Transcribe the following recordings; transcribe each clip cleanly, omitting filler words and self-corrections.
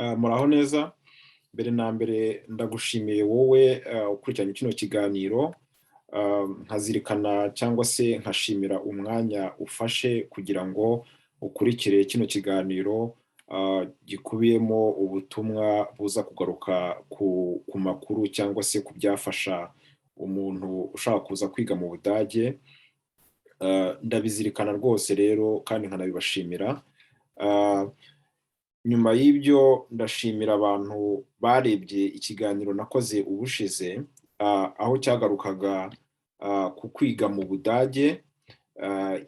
Muraho neza. Mbere na mbere ndagushimiye wowe ukurikiranye kino kiganiro, nkazirikana cyangwa se nkashimira umwanya ufashe kugira ngo ukurikire kino kiganiro gikubiyemo ubutumwa buza kugaruka ku makuru cyangwa se ku byafasha umuntu ushaka kuza kwiga mu Budage. Ndabizirikana rwose rero kandi nkanabibashimira. Nyuma y'ibyo ndashimira abantu barebye ikiganiro nakoze ubushize, aho cyagarukaga ku kwiga mu Budage,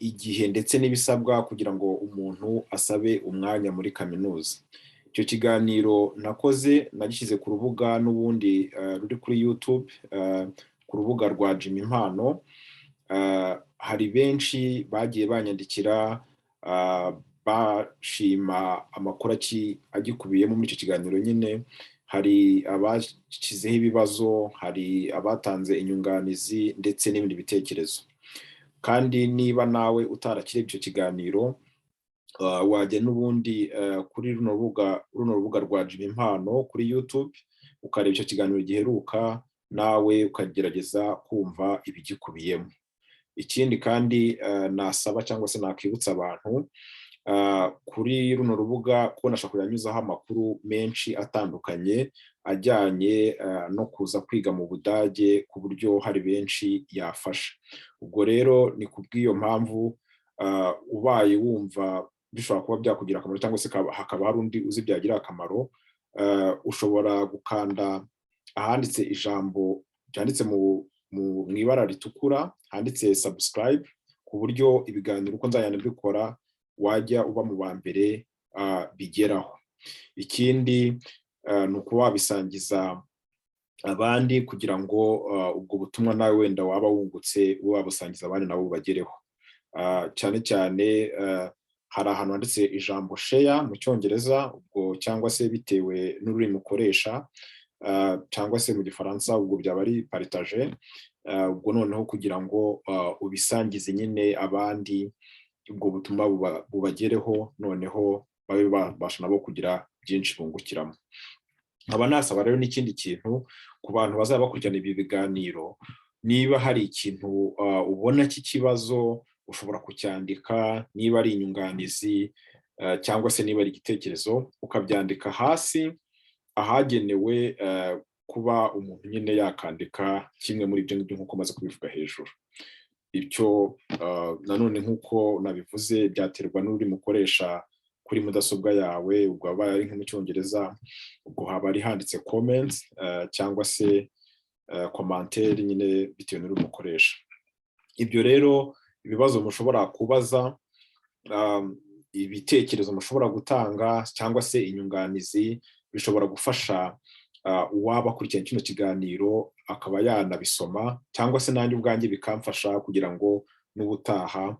igihe ndetse n'ibisabwa kugira ngo umuntu asabe umwanya muri kaminuza. Icyo kiganiro nakoze nagishyize ku rubuga n'ubundi ruri kuri YouTube, ku rubuga rwa Jimmy Impano. Hari benshi bagiye banyandikira bashima amakuru agikubiyemo muri icyo kiganiro nyine. Hari abashyizeho ibibazo, hari abatanze inyunganizi ndetse n'ibindi bitekerezo. Kandi niba nawe utarakirebye icyo kiganiro, wajya n'ubundi kuri runo rubuga rwa Jimmy Impano kuri YouTube, ukareba icyo kiganiro giheruka, nawe ukagerageza kumva ibigikubiyemo. Ikindi kandi nasaba cyangwa se nakwibutsa abantu, kuri runo rubuga ko nashaka kunyuzaho amakuru menshi atandukanye ajyanye no kuza kwiga mu Budage, ku buryo hari benshi yafasha. Ubwo rero ni kubw'iyo mpamvu, ubaye wumva bishobora kuba byakugira akamaro cyangwa se hakaba hari undi uzi byagira akamaro, ushobora gukanda ahanditse ijambo ryanditse mu ibara ritukura handitse subscribe, ku buryo ibiganiro uko nzajya mbikora wajya uba mu ba mbere bigeraho. Ikindi ni ukuba wabisangiza abandi kugira ngo ubwo butumwa nawe wenda waba wungutse wabusangiza abandi nabo bubagereho. Cyane cyane hari ahantu handitse ijambo share mu Cyongereza, ubwo cyangwa se bitewe n'ururimi ukoresha, cyangwa se mu Gifaransa ubwo byaba ari partage. Ubwo noneho kugira ngo ubisangize nyine abandi, ubwo butumwa bubagereho, noneho babe babasha nabo kugira byinshi bungukiramo. Nkaba nasaba rero n'ikindi kintu ku bantu bazaba bakurikirana ibi biganiro, niba hari ikintu ubona cy'ikibazo ushobora kucyandika, niba ari inyunganizi cyangwa se niba ari igitekerezo, ukabyandika hasi ahagenewe kuba umuntu nyine yakandika kimwe muri ibyo ngibyo nk'uko maze kubivuga hejuru. Bityo nanone nk'uko nabivuze, byaterwa n'uri mukoresha kuri mudasobwa yawe. Ubwo haba ari nko mu Cyongereza, ubwo haba ari handitse comments cyangwa se commentaire nyine bitewe n'uri mukoresha. Ibyo rero ibibazo mushobora kubaza, ibitekerezo mushobora gutanga cyangwa se inyunganizi, bishobora gufasha uwaba akurikiranye kino kiganiro akaba yanabisoma, cyangwa se nanjye ubwanjye bikamfasha kugira ngo n'ubutaha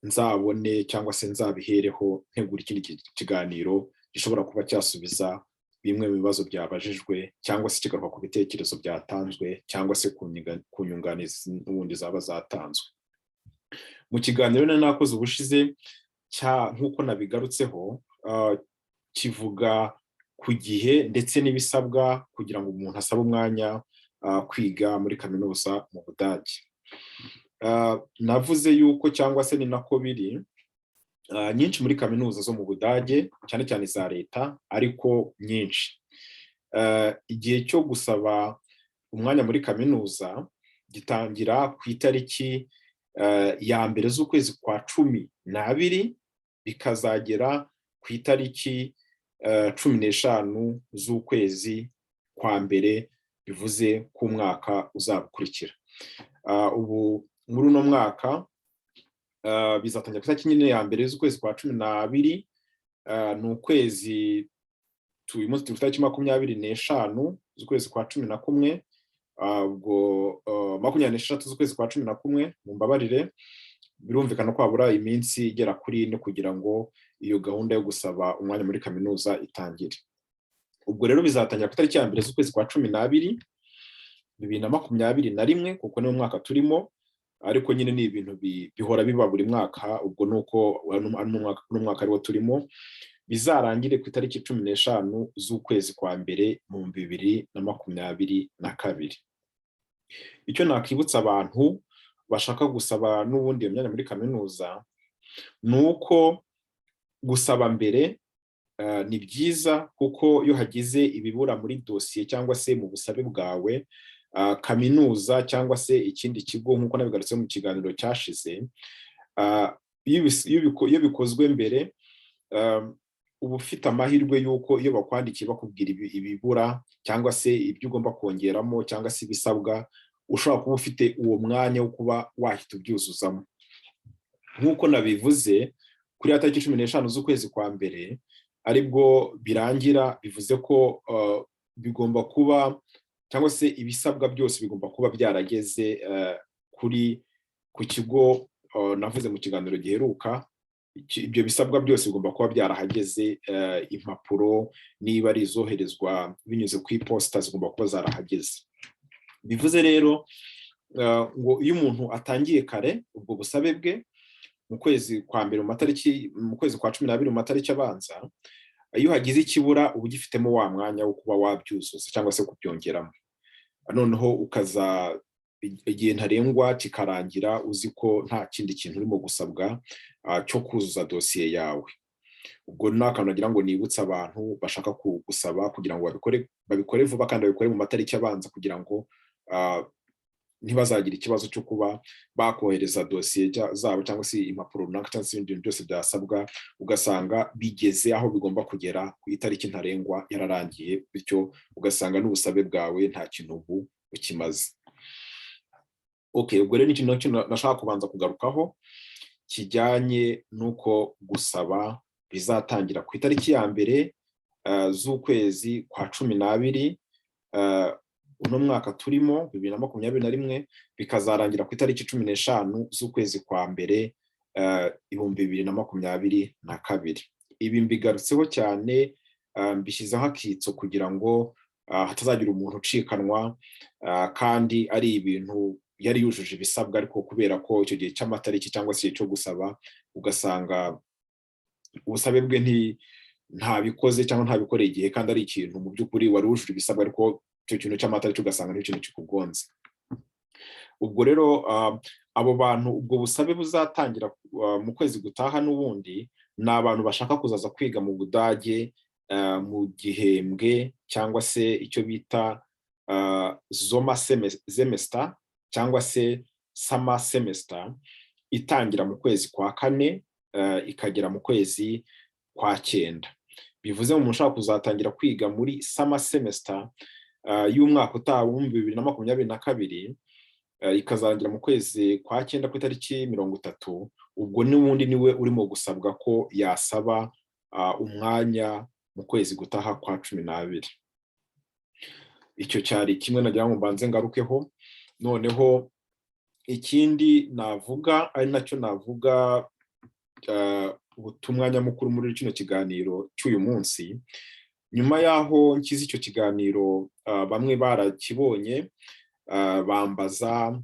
nzabone cyangwa se nzabihereho ntegura ikindi kiganiro gishobora kuba cyasubiza bimwe mu bibazo byabajijwe, cyangwa se kigaruka ku bitekerezo byatanzwe, cyangwa se ku nyunganizi n'ubundi zaba zatanzwe. Mu kiganiro nakoze ubushize nk'uko nabigarutseho, kivuga ku gihe ndetse n'ibisabwa kugira ngo umuntu asabe umwanya kwiga muri kaminuza mu Budage. Navuze yuko cyangwa se ni nako biri, nyinshi muri kaminuza zo mu Budage, cyane cyane iza leta, ariko nyinshi, igihe cyo gusaba umwanya muri kaminuza gitangira ku itariki ya mbere z'ukwezi kwa 12, bikazagera ku itariki 15 z'ukwezi kwa mbere, bivuze ko umwaka uzabukurikira. Ubu muri uno mwaka bizatangira ku itariki nyine ya mbere z'ukwezi kwa 12, ni ukwezi uyu munsi turi ku itariki 25 z'ukwezi kwa 11, ubwo 26 z'ukwezi kwa 11, mumbabarire. Birumvikana ko habura iminsi igera kuri 4 kugira ngo iyo gahunda yo gusaba umwanya muri kaminuza itangire. Ubwo rero bizatangira ku itariki ya mbere z'ukwezi kwa 12, 2021, kuko ni umwaka turimo, ariko nyine ni ibintu bihora biba buri mwaka. Ubwo nuko n'umwaka ariwo turimo, bizarangire ku itariki 15 z'ukwezi kwa mbere mu 2022. Icyo nakwibutsa abantu bashaka gusaba n'ubundi iyo myanya muri kaminuza ni uko gusaba mbere ni byiza, kuko iyo hagize ibibura muri dosiye cyangwa se mu busabe bwawe, kaminuza cyangwa se ikindi kigo nk'uko nabigarutse mu kiganiro cyashize, iyo bikozwe mbere, uba ufite amahirwe y'uko iyo bakwandikiye bakubwira ibibura cyangwa se ibyo ugomba kongeramo cyangwa se ibisabwa, ushobora kuba ufite uwo mwanya wo kuba wahita ubyuzuzamo. Nk'uko nabivuze, kuri ya tariki 15 z'ukwezi kwa mbere aribwo birangira, bivuze ko bigomba kuba cyangwa se ibisabwa byose bigomba kuba byarageze ku kigo navuze mu kiganiro giheruka. Ibyo bisabwa byose bigomba kuba byarahageze, impapuro niba ari izoherezwa binyuze ku iposita zigomba kuba zarahageze. Bivuze rero ngo iyo umuntu atangiye kare ubwo busabe bwe mu kwezi kwa mbere mu kwezi kwa 12 mu matariki abanza, iyo hagize ikibura uba ugifitemo wa mwanya wo kuba wabyuzuza cyangwa se kubyongeramo. Noneho ukaza igihe ntarengwa kikarangira uzi ko nta kindi kintu urimo gusabwa cyo kuzuza dosiye yawe. Ubwo ni akantu nagira ngo nibutse abantu bashaka gusaba kugira ngo babikore vuba kandi babikore mu matariki abanza, kugira ngo ntibazagira ikibazo cyo kuba bakohereza dosiye zabo cyangwa se impapuro runaka cyangwa se ibindi bintu byose byasabwa, ugasanga bigeze aho bigomba kugera ku itariki ntarengwa yararangiye, bityo ugasanga n'ubusabe bwawe nta kintu ubu ukimaze. Ubwo rero ikintu nashaka kubanza kugarukaho kijyanye n'uko gusaba bizatangira ku itariki ya mbere z'ukwezi kwa 12 uno mwaka turimo 2021, bikazarangira ku itariki 15 z'ukwezi kwa mbere 2022. Ibi mbigarutseho cyane, mbishyizeho akitso kugira ngo hatazagira umuntu ucikanwa, kandi ari ibintu yari yujuje ibisabwa, ariko kubera ko icyo gihe cy'amatariki cyangwa se cyo gusaba ugasanga ubusabe bwe ntabikoze cyangwa ntabikoreye igihe, kandi ari ikintu mu by'ukuri wari wujuje ibisabwa, ariko icyo kintu cy'amatariki ugasanga ni ikintu kikugonze. Ubwo rero abo bantu ubwo busabe buzatangira mu kwezi gutaha n'ubundi, ni abantu bashaka kuzaza kwiga mu Budage mu gihembwe cyangwa se icyo bita Sommer semester cyangwa se Summer semester, itangira mu kwezi kwa 4 ikagera mu kwezi kwa 9. Bivuze umuntu ushaka kuzatangira kwiga muri Summer semester y'umwaka utaha wa 2022, ikazarangira mu kwezi kwa 9 ku itariki 30. Ubwo n'ubundi niwe urimo gusabwa ko yasaba umwanya mu kwezi gutaha kwa 12. Icyo cyari kimwe nagira ngo mbanze ngarukeho. Noneho ikindi navuga, ari nacyo navuga ubutumwa nyamukuru muri kino kiganiro cy'uyu munsi, nyuma yaho nkize icyo kiganiro, bamwe barakibonye bambaza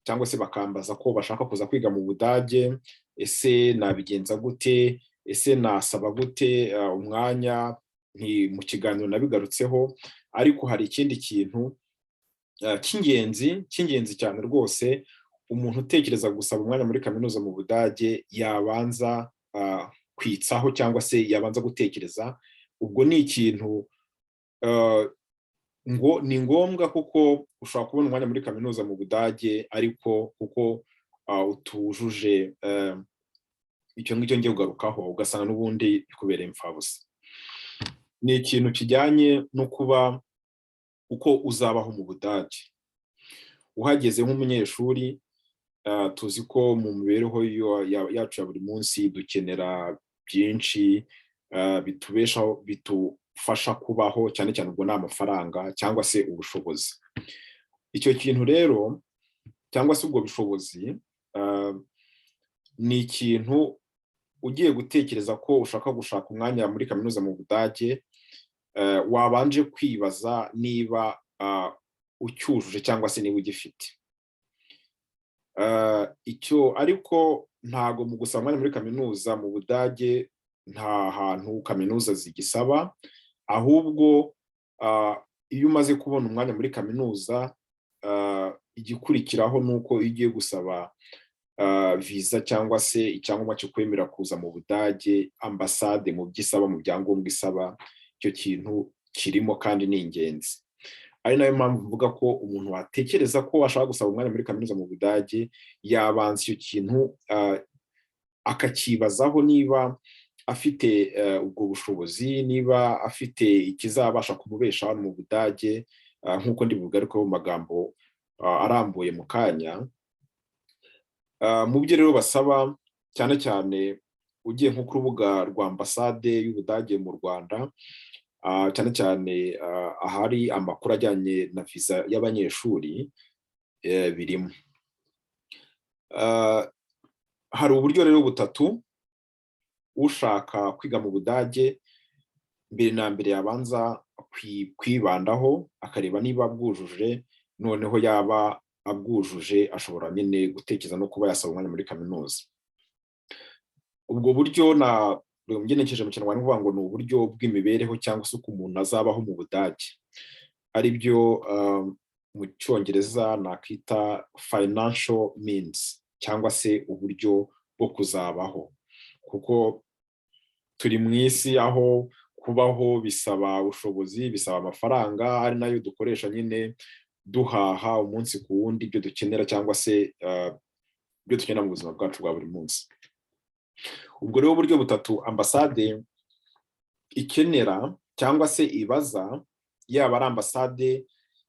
cyangwa se bakambaza ko bashaka kuza kwiga mu Budage, ese nabigenza gute, ese nasaba gute umwanya. Mu kiganiro nabigarutseho, ariko hari ikindi kintu cy'ingenzi cyane rwose umuntu utekereza gusaba umwanya muri kaminuza mu Budage yabanza kwitsaho cyangwa se yabanza gutekereza. Ubwo ni ikintu ngo ni ngombwa, kuko ushobora kubona umwanya muri kaminuza mu Budage, ariko kuko utujuje icyo ngicyo ngiye kugarukaho, ugasanga n'ubundi bikubereye imfabusa. Ni ikintu kijyanye no kuba uko uzabaho mu Budage. Uhageze nk'umunyeshuri, tuzi ko mu mibereho yacu ya buri munsi dukenera byinshi bitubeshaho, bitufasha kubaho, cyane cyane ubwo ni amafaranga cyangwa se ubushobozi. Icyo kintu rero cyangwa se ubwo bushobozi ni ikintu ugiye gutekereza ko ushaka gushaka umwanya muri kaminuza mu Budage, wabanje kwibaza niba ucyujuje cyangwa se niba ugifite. Icyo ariko ntago mu gusaba umwanya muri kaminuza mu Budage nta hantu kaminuza zigisaba, ahubwo iyo umaze kubona umwanya muri kaminuza, igikurikiraho ni uko iyo ugiye gusaba viza cyangwa se icyangombwa cyo kwemera kuza mu Budage, ambasade mu byo isaba, mu byangombwa isaba, icyo kintu kirimo kandi ni ingenzi. Ari nayo mpamvu mvuga ko umuntu watekereza ko ashaka gusaba umwanya muri kaminuza mu Budage, yabanza icyo kintu akakibazaho niba afite ubwo bushobozi, niba afite ikizabasha kumubeshaho hano mu Budage, nk'uko ndibugarukeho mu magambo arambuye mu kanya. Mu byo rero basaba, cyane cyane ugiye nko ku rubuga rwa ambasade y'Ubudage mu Rwanda, cyane cyane ahari amakuru ajyanye na viza y'abanyeshuri, birimo. Hari uburyo rero butatu ushaka kwiga mu Budage mbere na mbere yabanza kwibandaho, akareba niba bwujuje, noneho yaba abwujuje ashobora nyine gutekereza no kuba yasaba umwanya muri kaminuza. Ubwo buryo ngenekereje mu Kinyarwanda kuvuga ngo ni uburyo bw'imibereho cyangwa se uko umuntu azabaho mu Budage, ari byo mu Cyongereza nakita financial means, cyangwa se uburyo bwo kuzabaho, kuko turi mu isi aho kubaho bisaba ubushobozi, bisaba amafaranga, ari nayo dukoresha nyine duhaha umunsi ku wundi ibyo dukenera, cyangwa se ibyo dukenera mu buzima bwacu bwa buri munsi. Ubwo rero uburyo butatu ambasade ikenera cyangwa se ibaza, yaba ari ambasade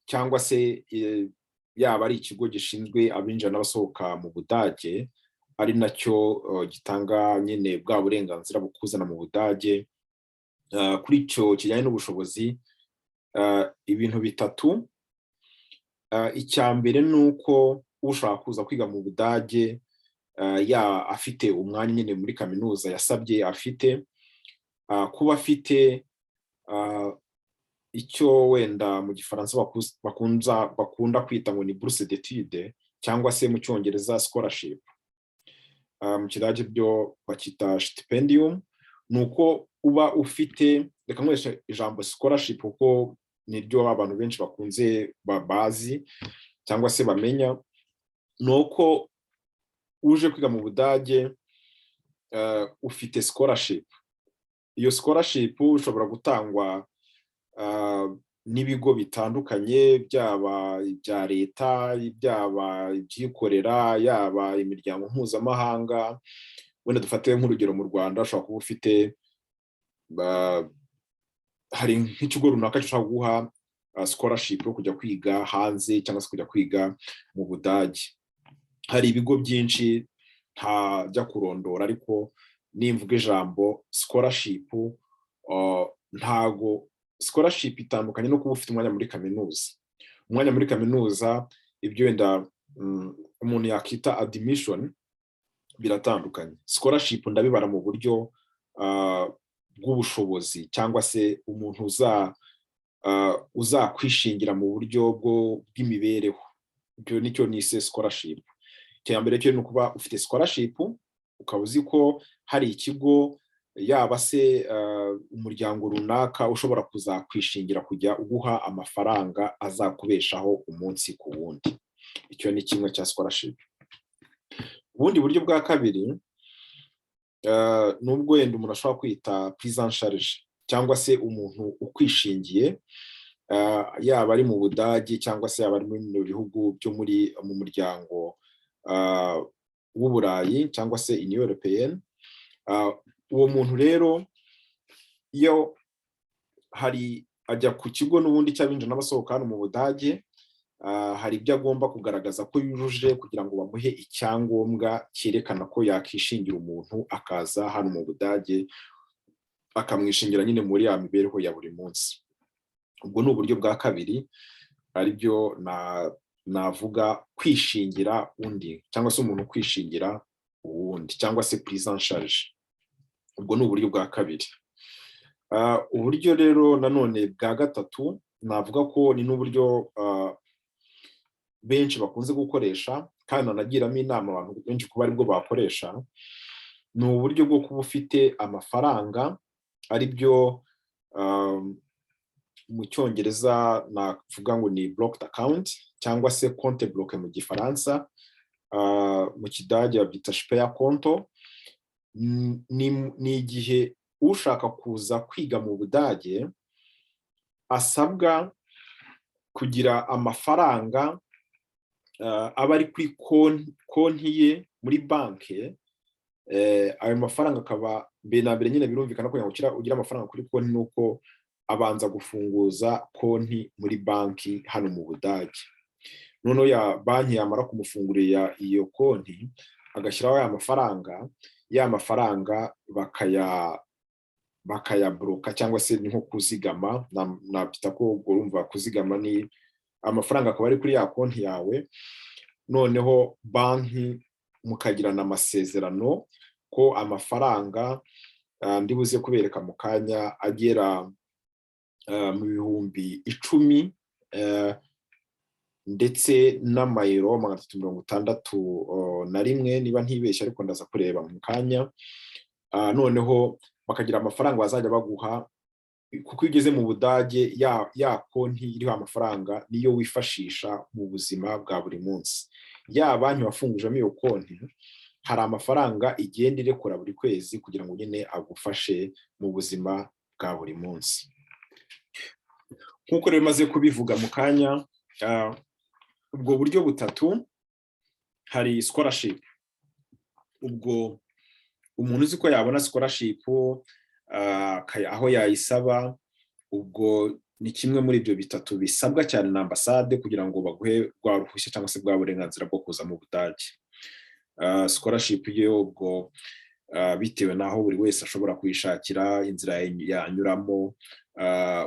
cyangwa se yaba ari ikigo gishinzwe abinjira n'abasohoka mu Budage, ari nacyo gitanga nyine bwa burenganzira bukuzana mu Budage, kuri icyo kijyanye n'ubushobozi, ibintu bitatu. Icya mbere ni uko ushaka kuza kwiga mu Budage afite umwanya nyine muri kaminuza yasabye afite, kuba afite icyo wenda mu Gifaransa bakunda kwita ngo ni bourse d'études, cyangwa se mu Cyongereza scholarship, mu Kidage byo bakita stipendium. Ni uko uba ufite, reka nkoresha ijambo scholarship kuko niryo abantu benshi bakunze bazi cyangwa se bamenya. Ni uko uje kwiga mu Budage ufite scholarship. Iyo scholarship ushobora gutangwa n'ibigo bitandukanye, byaba ibya leta, byaba ibyikorera, yaba imiryango mpuzamahanga. Wenda dufate nk'urugero mu Rwanda, ushobora kuba ufite hari nk'ikigo runaka gishobora guha scholarship yo kujya kwiga hanze cyangwa se kujya kwiga mu Budage. Hari ibigo byinshi ntajya kurondora, ariko nimvuga ijambo scholarship, ntago scholarship itandukanye no kuba ufite umwanya muri kaminuza. Umwanya muri kaminuza, ibyo wenda umuntu yakita admission, biratandukanye. Scholarship ndabibara mu buryo bw'ubushobozi, cyangwa se umuntu uzakwishingira mu buryo bw'imibereho. Ibyo nicyo nise scholarship. Icya mbere cyo ni ukuba ufite scholarship, ukaba uzi ko hari ikigo, yaba se umuryango runaka ushobora kuzakwishingira kujya uguha amafaranga azakubeshaho umunsi ku wundi. Icyo ni kimwe cya scholarship. Ubundi buryo bwa kabiri, nubwo wenda umuntu ashobora kwita prise en charge, cyangwa se umuntu ukwishingiye, yaba ari mu Budage cyangwa se yaba ari mu bihugu byo mu muryango w'Uburayi cyangwa se Union Européenne. Uwo muntu rero iyo ajya ku kigo n'ubundi cy'abinjira n'abasohoka hano mu Budage, hari ibyo agomba kugaragaza ko yujuje kugira ngo bamuhe icyangombwa cyerekana ko yakishingira umuntu akaza hano mu Budage, akamwishingira nyine muri ya mibereho ya buri munsi. Ubwo ni uburyo bwa kabiri, ari byo navuga kwishingira undi, cyangwa se umuntu kwishingira uwundi, cyangwa se prise en charge. Ubwo ni uburyo bwa kabiri. Uburyo rero nanone bwa gatatu, navuga ko ni n'uburyo benshi bakunze gukoresha, kandi nanagiramo inama abantu benshi kuba aribwo bakoresha. ni uburyo bwo kuba ufite amafaranga ari byo mu cyongereza navuga ngo ni blocked account cyangwa se compte bloqué mu gifaransa, mu kidage babyita Sperrkonto. Ni igihe ushaka kuza kwiga mu Budage asabwa kugira amafaranga aba ari kuri konti ye muri banki. Ayo mafaranga akaba mbere na mbere nyine birumvikana ko ugira amafaranga kuri konti nuko abanza gufunguza konti muri banki hano mu Budage. Noneho ya banki yamara kumufungurira iyo konti agashyiraho ya mafaranga bakayabloka cyangwa se ni nko kuzigama. Nabyita ko urumva kuzigama ni amafaranga akaba ari kuri ya konti yawe, noneho banki mukagirana amasezerano ko amafaranga ndibuze kubereka mu kanya agera mu bihumbi 10 ndetse n'amayero 361 niba ntibeshya, ariko ndaza kureba mu kanya. Noneho bakagira amafaranga bazajya baguha, kuko iyo ugeze mu Budage ya konti iriho amafaranga niyo wifashisha mu buzima bwa buri munsi. Ya banki wafungujemo iyo konti hari amafaranga igenda irekura buri kwezi kugira ngo nyine agufashe mu buzima bwa buri munsi. Nk'uko rero maze kubivuga mu kanya, ubwo buryo butatu hari scholarship. Ubwo umuntu uzi ko yabona scholarship aho yayisaba, ubwo ni kimwe muri ibyo bitatu bisabwa cyane na ambasade kugira ngo baguhe rwa ruhushya cyangwa se bwa burenganzira bwo kuza mu Budage. Scholarship yo ubwo bitewe n'aho buri wese ashobora kuyishakira, inzira yanyuramo,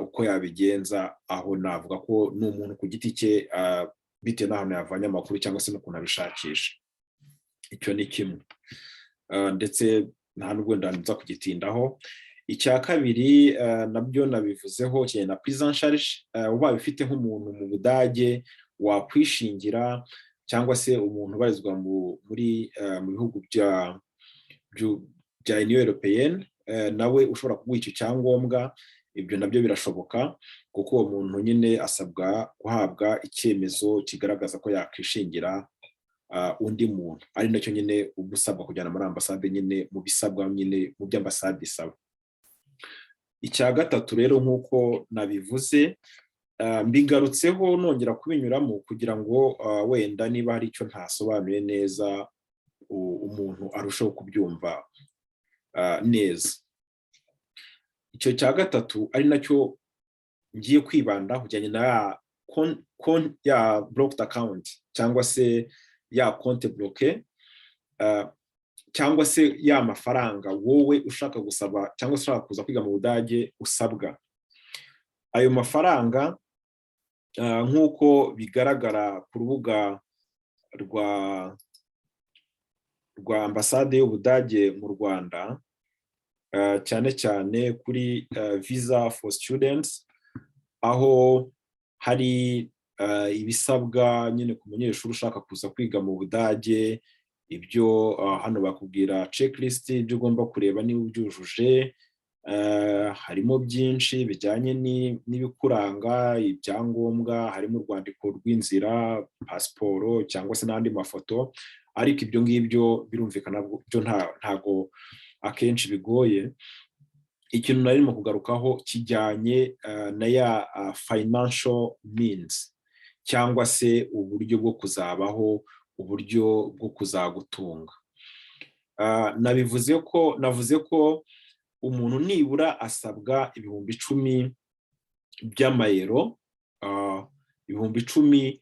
uko yabigenza, aho navuga ko ni umuntu ku giti cye bitewe n'ahantu yavanye amakuru cyangwa se n'ukuntu abishakisha. Icyo ni kimwe, ndetse nta nubwo ndanza kugitindaho. Icya kabiri nabyo nabivuzeho cyane na prise en charge. Ubaye ufite nk'umuntu mu Budage wakwishingira, cyangwa se umuntu ubarizwa muri mu bihugu bya Union Européenne, nawe ushobora kuguha icyo cyangombwa. Ibyo nabyo birashoboka, kuko uwo muntu nyine asabwa guhabwa icyemezo kigaragaza ko yakwishingira undi muntu, ari nacyo nyine ugusabwa kujyana muri ambasade nyine mu bisabwa nyine mu byo ambasade isaba. Icya gatatu rero nk'uko nabivuze, mbigarutseho nongera kubinyuramo kugira ngo wenda niba hari icyo ntasobanuye neza umuntu arushaho kubyumva neza. Icyo cya gatatu ari nacyo ngiye kwibanda kujyanye na ya blocked account cyangwa se ya compte bloqué, cyangwa se ya mafaranga wowe ushaka gusaba cyangwa se ushaka kuza kwiga mu Budage usabwa. Ayo mafaranga nk'uko bigaragara ku rubuga rwa ambasade y'Ubudage mu Rwanda, cyane cyane kuri visa for students, aho hari ibisabwa nyine ku munyeshuri ushaka kuza kwiga mu Budage. Ibyo hano bakubwira checklist ibyo ugomba kureba niba ubyujuje. Harimo byinshi bijyanye n'ibikuranga, ibyangombwa, harimo urwandiko rw'inzira, pasiporo cyangwa se n'andi mafoto. Ariko ibyo ngibyo birumvikana byo ntago akenshi bigoye. Ikintu narimo kugarukaho kijyanye na ya financial means, cyangwa se uburyo bwo kuzabaho, uburyo bwo kuzagutunga. Navuze ko umuntu nibura asabwa ibihumbi 10 by'amayero, ibihumbi 10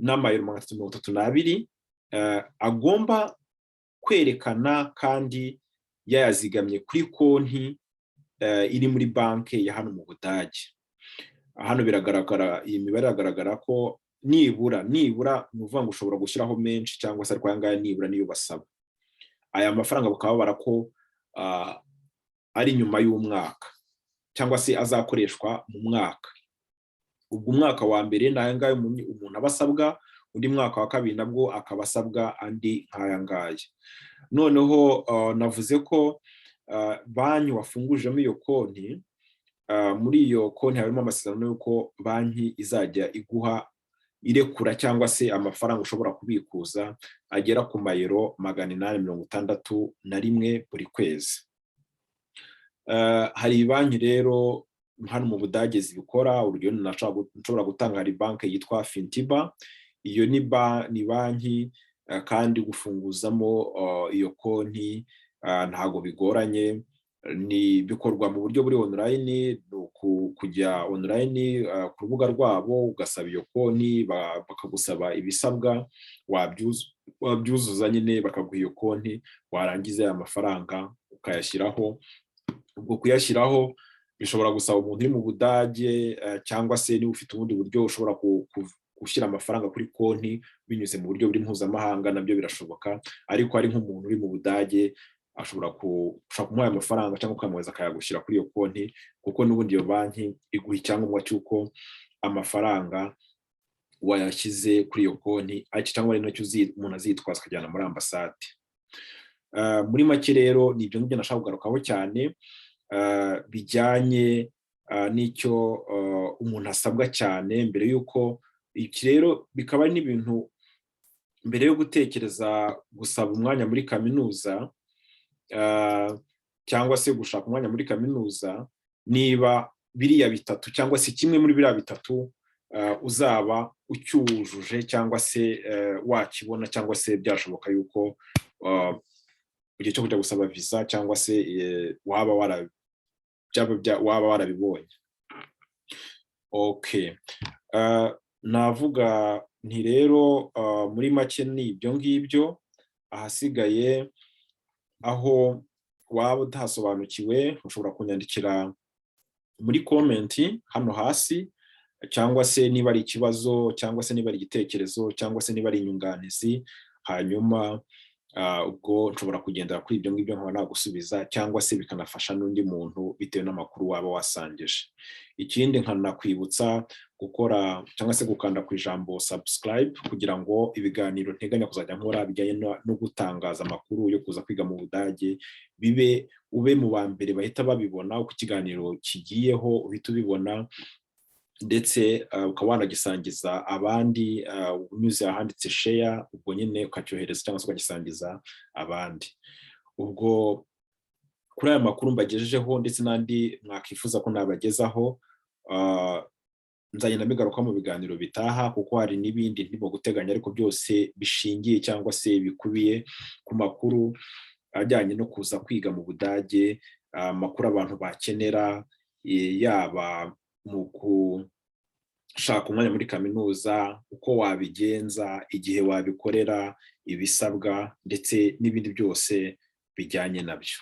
n'amayero 332 agomba kwerekana kandi yayazigamye kuri konti iri muri banki ya hano mu Budage. Hano biragaragara, iyi mibare iragaragara ko nibura ni uvuga ngo ushobora gushyiraho menshi cyangwa se ariko ayangaya nibura niyo basaba. Aya mafaranga bakaba barako ari nyuma y'umwaka cyangwa se azakoreshwa mu mwaka. Ubwo umwaka wa mbere n'ayangaya umuntu abasabwa, undi mwaka wa kabiri nabwo akabasabwa andi nk'ayangaya. noneho navuze ko banki wafungujemo iyo konti, muri iyo konti harimo amasezerano y'uko banki izajya iguha irekura cyangwa se amafaranga ushobora kubikuza agera ku mayero 861 buri kwezi. Hari banki rero hano mu Budage zibikora, urugero nshobora gutanga, hari banki yitwa Fintiba. Iyo ni banki kandi gufunguzamo iyo konti ntago bigoranye, bikorwa mu buryo buri online, kujya online ku rubuga rwabo ugasaba iyo konti, bakagusaba ibisabwa, wabyuzuza nyine bakaguha iyo konti, warangiza aya mafaranga ukayashyiraho. Ubwo kuyashyiraho bishobora gusaba umuntu uri mu Budage, cyangwa se niba ufite ubundi buryo ushobora gushyira amafaranga kuri konti binyuze mu buryo buri mpuzamahanga, nabyo birashoboka. Ariko ari nk'umuntu uri mu Budage ashobora kumuha amafaranga cyangwa ukamwohereza akayagushyira kuri iyo konti, kuko n'ubundi iyo banki iguha icyangombwa cy'uko amafaranga wayashyize kuri iyo konti, cyangwa ari nacyo umuntu azitwaza akajyana muri ambasade. Muri make rero ni ibyo ngibyo nashaka kugarukaho cyane, bijyanye n'icyo umuntu asabwa cyane mbere y'uko, iki rero bikaba ari n'ibintu mbere yo gutekereza gusaba umwanya muri kaminuza, cyangwa se gushaka umwanya muri kaminuza, niba biriya bitatu cyangwa se kimwe muri biriya bitatu uzaba ucyujuje cyangwa se wakibona, cyangwa se byashoboka yuko igihe cyo kujya gusaba visa cyangwa se waba warabibonye. Okay, navuga nti rero muri make ni ibyo ngibyo. Ahasigaye aho waba utasobanukiwe ushobora kunyandikira muri komenti hano hasi, cyangwa se niba ari ikibazo, cyangwa se niba ari igitekerezo, cyangwa se niba ari inyunganizi, hanyuma ubwo nshobora kugendera kuri ibyo ngibyo nkaba nagusubiza, cyangwa se bikanafasha n'undi muntu bitewe n'amakuru waba wasangije. Ikindi nkanakwibutsa gukora cyangwa se gukanda ku ijambo subscribe, kugira ngo ibiganiro nteganya kuzajya nkora bijyanye no gutangaza amakuru yo kuza kwiga mu Budage ube mu ba mbere bahita babibona, uko ikiganiro kigiyeho uhita ubibona, ndetse ukaba wanagisangiza abandi unyuze ahanditse share, ubwo nyine ukacyohereza cyangwa se ukagisangiza abandi. Ubwo kuri aya makuru mbagejejeho ndetse n'andi mwakifuza ko nabagezaho, nzagenda mbigaruka mu biganiro bitaha, kuko hari n'ibindi ndimo guteganya, ariko byose bishingiye cyangwa se bikubiye ku makuru ajyanye no kuza kwiga mu Budage, amakuru abantu bakenera, yaba mu gushaka umwanya muri kaminuza, uko wabigenza, igihe wabikorera, ibisabwa, ndetse n'ibindi byose bijyanye nabyo.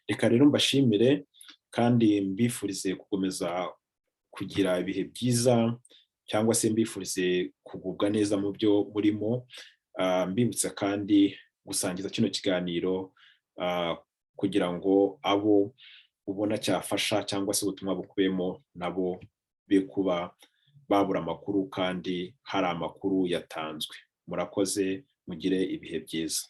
Reka rero mbashimire kandi mbifurize gukomeza kugira ibihe byiza, cyangwa se mbifurize kugubwa neza mu byo murimo. Mbibutsa kandi gusangiza kino kiganiro kugira ngo abo ubona cyafasha cyangwa se ubutumwa bukubiyemo nabo be kuba babura amakuru kandi hari amakuru yatanzwe. Murakoze, mugire ibihe byiza.